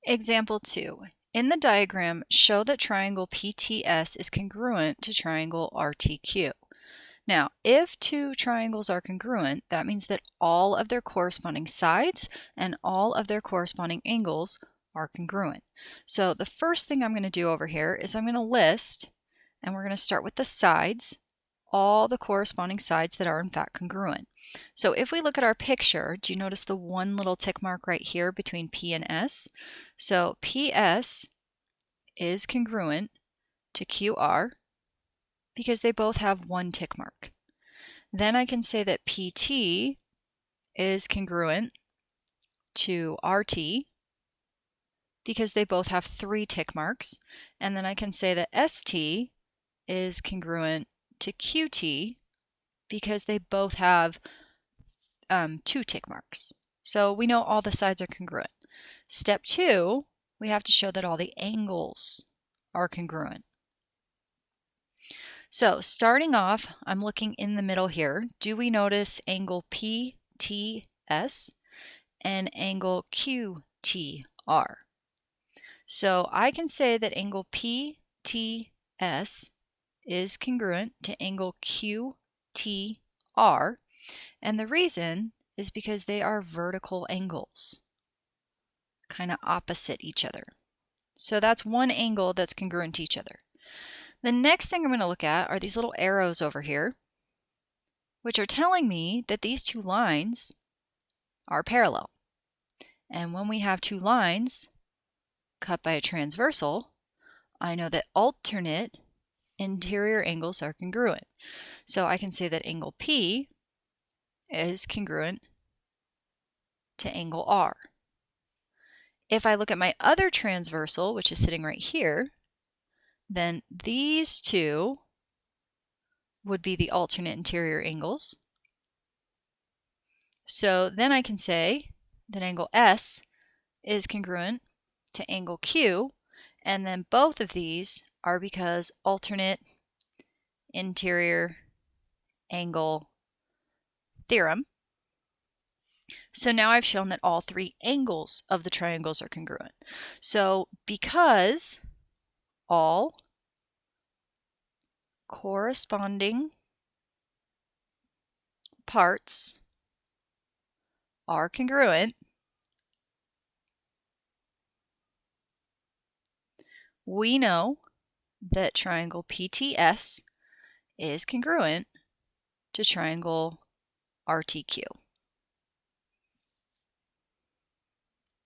Example 2. In the diagram, show that triangle PTS is congruent to triangle RTQ. Now, if two triangles are congruent, that means that all of their corresponding sides and all of their corresponding angles are congruent. So the first thing I'm going to do over here is I'm going to list, and we're going to start with the sides, all the corresponding sides that are in fact congruent. So if we look at our picture, do you notice the one little tick mark right here between P and S? So PS is congruent to QR because they both have one tick mark. Then I can say that PT is congruent to RT because they both have 3 tick marks. And then I can say that ST is congruent to QT because they both have 2 tick marks. So we know all the sides are congruent. Step 2, we have to show that all the angles are congruent. So starting off, I'm looking in the middle here. Do we notice angle PTS and angle QTR? So I can say that angle PTS is congruent to angle QTR, and the reason is because they are vertical angles, kind of opposite each other. So that's one angle that's congruent to each other. The next thing I'm going to look at are these little arrows over here, which are telling me that these two lines are parallel. And when we have two lines cut by a transversal, I know that alternate interior angles are congruent. So I can say that angle P is congruent to angle R. If I look at my other transversal, which is sitting right here, then these two would be the alternate interior angles. So then I can say that angle S is congruent to angle Q, and then both of these are because alternate interior angle theorem. So now I've shown that all 3 angles of the triangles are congruent. So because all corresponding parts are congruent, we know that triangle PTS is congruent to triangle RTQ.